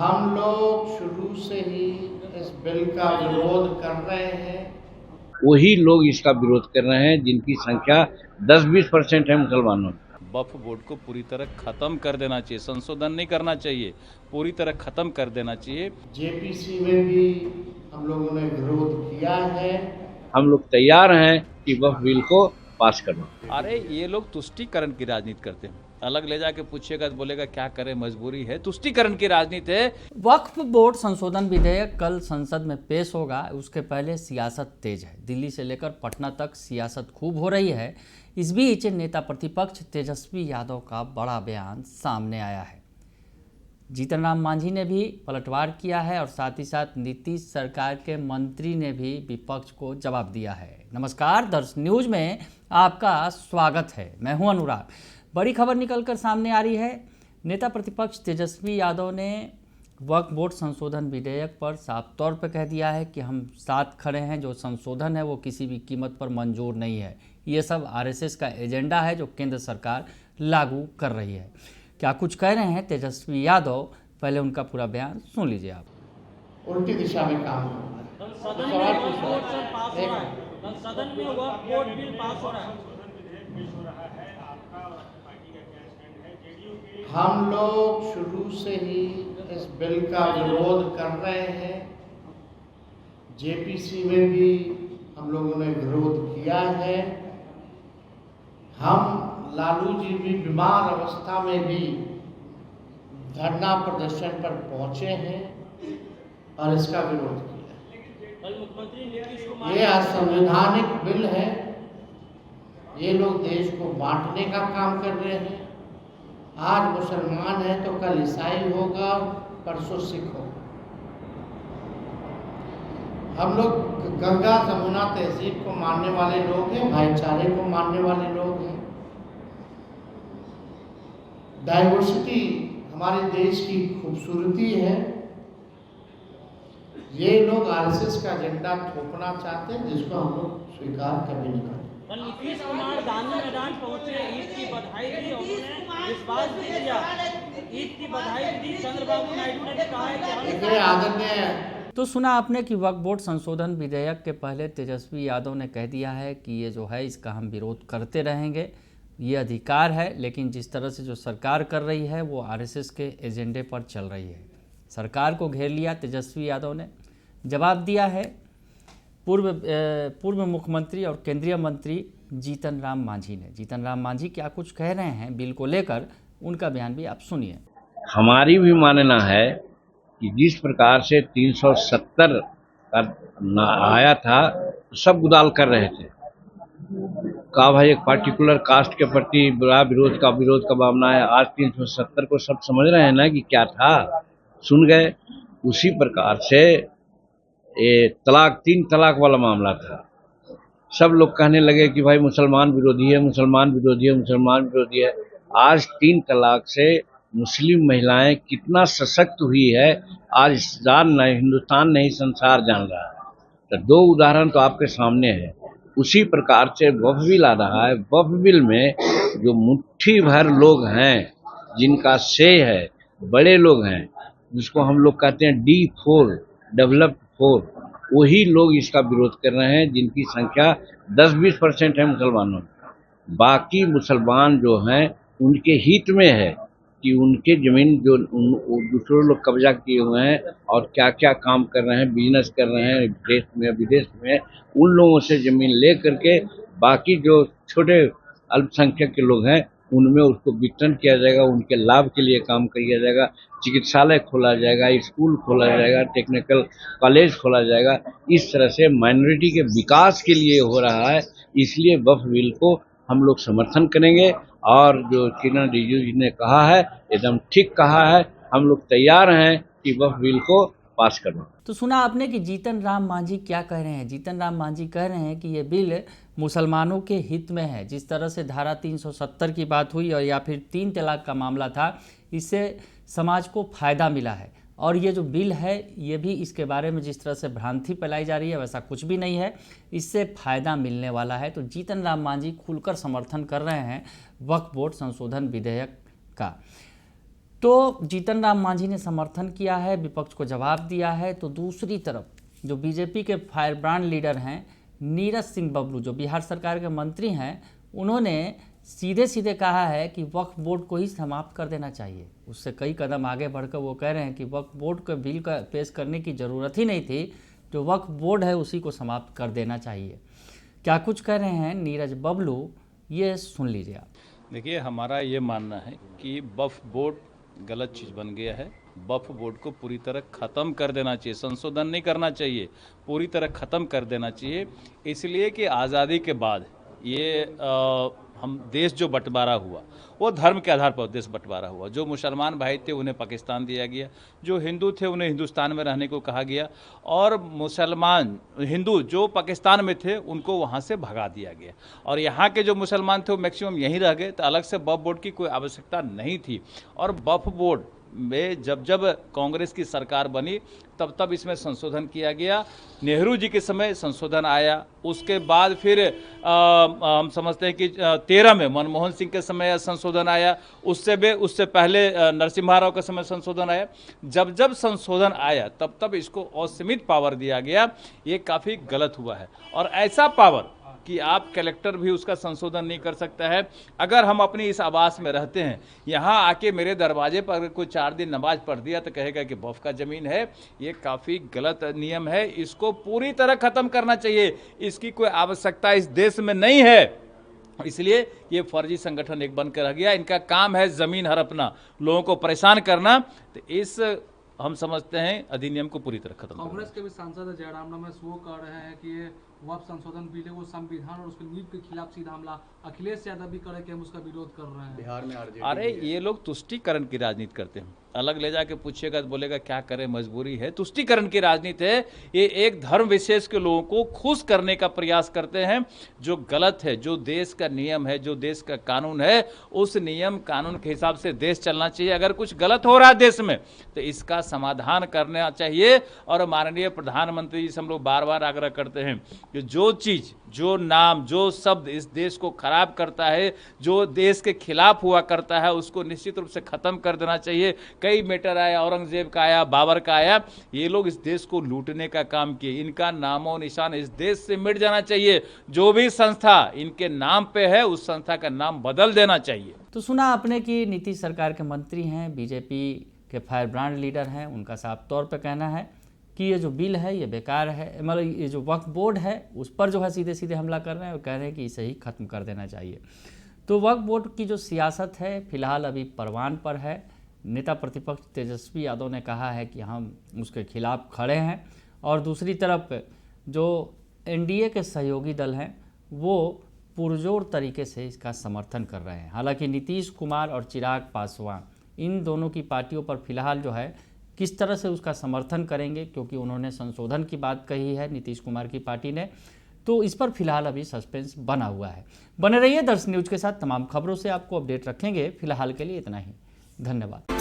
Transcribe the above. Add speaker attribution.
Speaker 1: हम लोग शुरू से ही इस बिल का विरोध कर रहे हैं।
Speaker 2: वही लोग इसका विरोध कर रहे हैं जिनकी संख्या 10-20% है मुसलमानों में।
Speaker 3: वक्फ बोर्ड को पूरी तरह खत्म कर देना चाहिए, संशोधन नहीं करना चाहिए, पूरी तरह खत्म कर देना चाहिए।
Speaker 1: जेपीसी में भी हम लोगों ने विरोध किया है।
Speaker 2: हम लोग तैयार हैं कि वक्फ बिल को पास करें।
Speaker 3: अरे ये लोग तुष्टीकरण की राजनीति करते हैं, अलग ले जाके पूछिएगा तो बोलेगा क्या करें, मजबूरी है, तुष्टीकरण की राजनीति है।
Speaker 4: वक्फ बोर्ड संशोधन विधेयक कल संसद में पेश होगा। उसके पहले सियासत तेज है। दिल्ली से लेकर पटना तक सियासत खूब हो रही है। इस बीच नेता प्रतिपक्ष तेजस्वी यादव का बड़ा बयान सामने आया है। जीतन राम मांझी ने भी पलटवार किया है और साथ ही साथ नीतीश सरकार के मंत्री ने भी विपक्ष को जवाब दिया है। नमस्कार, दर्श न्यूज में आपका स्वागत है। मैं हूं अनुराग। बड़ी खबर निकलकर सामने आ रही है। नेता प्रतिपक्ष तेजस्वी यादव ने वक्फ बोर्ड संशोधन विधेयक पर साफ तौर पर कह दिया है कि हम साथ खड़े हैं। जो संशोधन है वो किसी भी कीमत पर मंजूर नहीं है। ये सब आरएसएस का एजेंडा है जो केंद्र सरकार लागू कर रही है। क्या कुछ कह रहे हैं तेजस्वी यादव, पहले उनका पूरा बयान सुन लीजिए आप।
Speaker 1: उल्टी दिशा में काम कर रहा है।
Speaker 5: संसद में वक्फ बोर्ड बिल पास हो रहा है।
Speaker 1: हम लोग शुरू से ही इस बिल का विरोध कर रहे हैं। जेपीसी में भी हम लोगों ने विरोध किया है। हम लालू जी भी बीमार अवस्था में भी धरना प्रदर्शन पर पहुंचे हैं और इसका विरोध किया।
Speaker 5: कल मुख्यमंत्री नीतीश कुमार
Speaker 1: ये असंवैधानिक बिल है। ये लोग देश को बांटने का काम कर रहे हैं। आज मुसलमान है तो कल ईसाई होगा, परसों सिख होगा। हम लोग गंगा जमुना तहजीब को मानने वाले लोग हैं, भाईचारे को मानने वाले लोग हैं। डाइवर्सिटी हमारे देश की खूबसूरती है। ये लोग आरएसएस का एजेंडा थोपना चाहते हैं जिसको हम लोग स्वीकार कभी नहीं करते।
Speaker 5: कल नीतीश कुमार गांधी मैदान पहुंचे, ईद की बधाई दी, उन्होंने विश्वास भी दिया, ईद की बधाई दी। चंद्रबाबू नायडू ने भी कहा है कि
Speaker 1: देखिए आदरणीय,
Speaker 4: तो सुना आपने कि वक्फ बोर्ड संशोधन विधेयक के पहले तेजस्वी यादव ने कह दिया है कि ये जो है इसका हम विरोध करते रहेंगे। ये अधिकार है, लेकिन जिस तरह से जो सरकार कर रही है वो आरएसएस के एजेंडे पर चल रही है। सरकार को घेर लिया तेजस्वी यादव ने। जवाब दिया है पूर्व मुख्यमंत्री और केंद्रीय मंत्री जीतन राम मांझी ने। जीतन राम मांझी क्या कुछ कह रहे हैं बिल को लेकर, उनका बयान भी आप सुनिए।
Speaker 2: हमारी भी मानना है कि जिस प्रकार से 370 का आया था, सब गुदाल कर रहे थे। कहा भाई एक पार्टिकुलर कास्ट के प्रति बड़ा विरोध का भावना है। आज 370 को सब समझ रहे हैं ना कि क्या था, सुन गए। उसी प्रकार से ये तीन तलाक वाला मामला था। सब लोग कहने लगे कि भाई मुसलमान विरोधी है, मुसलमान विरोधी है, मुसलमान विरोधी है। आज 3 तलाक से मुस्लिम महिलाएं कितना सशक्त हुई है, आज हिंदुस्तान नहीं संसार जान रहा है। तो 2 उदाहरण तो आपके सामने है। उसी प्रकार से वक्फ बिल आ रहा है। वक्फ बिल में जो मुट्ठी भर लोग हैं, जिनका से है, बड़े लोग हैं, जिसको हम लोग कहते हैं D4 डेवलप्ड 4, वही लोग इसका विरोध कर रहे हैं जिनकी संख्या 10-20% है मुसलमानों में। बाकी मुसलमान जो हैं उनके हित में है कि उनके जमीन जो दूसरे लोग कब्जा किए हुए हैं और क्या क्या काम कर रहे हैं, बिजनेस कर रहे हैं देश में विदेश में, उन लोगों से जमीन ले करके बाकी जो छोटे अल्पसंख्यक के लोग हैं उनमें उसको वितरण किया जाएगा, उनके लाभ के लिए काम किया जाएगा। चिकित्सालय खोला जाएगा, स्कूल खोला जाएगा, टेक्निकल कॉलेज खोला जाएगा। इस तरह से माइनॉरिटी के विकास के लिए हो रहा है। इसलिए वक्फ बिल को हम लोग समर्थन करेंगे। और जो किरण रिजिजू जी ने कहा है एकदम ठीक कहा है। हम लोग तैयार हैं कि वक्फ बिल को पास करें।
Speaker 4: तो सुना आपने कि जीतन राम मांझी क्या कह रहे हैं। जीतन राम मांझी कह रहे हैं कि ये बिल मुसलमानों के हित में है। जिस तरह से धारा 370 की बात हुई और या फिर 3 तलाक का मामला था, इससे समाज को फ़ायदा मिला है। और ये जो बिल है ये भी इसके बारे में जिस तरह से भ्रांति फैलाई जा रही है वैसा कुछ भी नहीं है, इससे फ़ायदा मिलने वाला है। तो जीतन राम मांझी खुलकर समर्थन कर रहे हैं वक्फ बोर्ड संशोधन विधेयक का। तो जीतन राम मांझी ने समर्थन किया है, विपक्ष को जवाब दिया है। तो दूसरी तरफ जो बीजेपी के फायरब्रांड लीडर हैं नीरज सिंह बबलू, जो बिहार सरकार के मंत्री हैं, उन्होंने सीधे सीधे कहा है कि वक्फ बोर्ड को ही समाप्त कर देना चाहिए। उससे कई कदम आगे बढ़कर वो कह रहे हैं कि वक्फ बोर्ड के बिल का पेश करने की ज़रूरत ही नहीं थी, जो वक्फ बोर्ड है उसी को समाप्त कर देना चाहिए। क्या कुछ कह रहे हैं नीरज बबलू, ये सुन लीजिए आप।
Speaker 3: देखिए, हमारा ये मानना है कि वक्फ बोर्ड गलत चीज़ बन गया है। वक्फ बोर्ड को पूरी तरह ख़त्म कर देना चाहिए, संशोधन नहीं करना चाहिए, पूरी तरह ख़त्म कर देना चाहिए। इसलिए कि आज़ादी के बाद ये हम देश जो बंटवारा हुआ वो धर्म के आधार पर देश बंटवारा हुआ। जो मुसलमान भाई थे उन्हें पाकिस्तान दिया गया, जो हिंदू थे उन्हें हिंदुस्तान में रहने को कहा गया, और मुसलमान हिंदू जो पाकिस्तान में थे उनको वहाँ से भगा दिया गया, और यहाँ के जो मुसलमान थे वो मैक्सिमम यहीं रह गए। तो अलग से वक्फ बोर्ड की कोई आवश्यकता नहीं थी। और वक्फ बोर्ड में जब जब कांग्रेस की सरकार बनी तब तब इसमें संशोधन किया गया। नेहरू जी के समय संशोधन आया, उसके बाद फिर हम समझते हैं कि 13 में मनमोहन सिंह के समय संशोधन आया, उससे पहले नरसिम्हा राव के समय संशोधन आया। जब जब संशोधन आया तब तब इसको असीमित पावर दिया गया। ये काफ़ी गलत हुआ है। और ऐसा पावर कि आप कलेक्टर भी उसका संशोधन नहीं कर सकता है। अगर हम अपनी इस आवास में रहते हैं, यहाँ आके मेरे दरवाजे पर अगर कोई 4 दिन नमाज पढ़ दिया तो कहेगा कि वक्फ का ज़मीन है। ये काफ़ी गलत नियम है, इसको पूरी तरह ख़त्म करना चाहिए। इसकी कोई आवश्यकता इस देश में नहीं है। इसलिए ये फर्जी संगठन एक बनकर रह गया। इनका काम है ज़मीन हड़पना, लोगों को परेशान करना। तो इस हम समझते हैं अधिनियम को पूरी तरह खत्म।
Speaker 6: कांग्रेस के भी सांसद जयराम रमेश वो कह रहे हैं कि ये वक्फ संशोधन बिल है वो संविधान और उसके नींव के खिलाफ सीधा हमला। अखिलेश यादव भी कह रहे कि हम उसका विरोध कर रहे हैं। बिहार में
Speaker 3: अरे ये लोग तुष्टीकरण की राजनीति करते हैं। अलग ले जाके पूछिएगा तो बोलेगा क्या करें, मजबूरी है। तुष्टीकरण की राजनीति है। ये एक धर्म विशेष के लोगों को खुश करने का प्रयास करते हैं, जो गलत है। जो देश का नियम है, जो देश का कानून है, उस नियम कानून के हिसाब से देश चलना चाहिए। अगर कुछ गलत हो रहा है देश में तो इसका समाधान करना चाहिए। और माननीय प्रधानमंत्री जी से हम लोग बार बार आग्रह करते हैं कि जो चीज़, जो नाम, जो शब्द इस देश को खराब करता है, जो देश के खिलाफ हुआ करता है, उसको निश्चित रूप से ख़त्म कर देना चाहिए। कई मैटर आया, औरंगजेब का आया, बाबर का आया। ये लोग इस देश को लूटने का काम किए। इनका नामो निशान इस देश से मिट जाना चाहिए। जो भी संस्था इनके नाम पे है उस संस्था का नाम बदल देना चाहिए।
Speaker 4: तो सुना आपने कि नीतीश सरकार के मंत्री हैं, बीजेपी के फायरब्रांड लीडर हैं, उनका साफ तौर पर कहना है कि ये जो बिल है ये बेकार है। मतलब ये जो वक्फ बोर्ड है उस पर जो है सीधे सीधे हमला कर रहे हैं और कह रहे हैं कि इसे ही ख़त्म कर देना चाहिए। तो वक्फ बोर्ड की जो सियासत है फिलहाल अभी परवान पर है। नेता प्रतिपक्ष तेजस्वी यादव ने कहा है कि हम उसके खिलाफ खड़े हैं, और दूसरी तरफ जो एनडीए के सहयोगी दल हैं वो पुरजोर तरीके से इसका समर्थन कर रहे हैं। हालांकि नीतीश कुमार और चिराग पासवान इन दोनों की पार्टियों पर फिलहाल जो है किस तरह से उसका समर्थन करेंगे, क्योंकि उन्होंने संशोधन की बात कही है नीतीश कुमार की पार्टी ने, तो इस पर फिलहाल अभी सस्पेंस बना हुआ है। बने रहिए दर्शन न्यूज के साथ, तमाम खबरों से आपको अपडेट रखेंगे। फिलहाल के लिए इतना ही, धन्यवाद।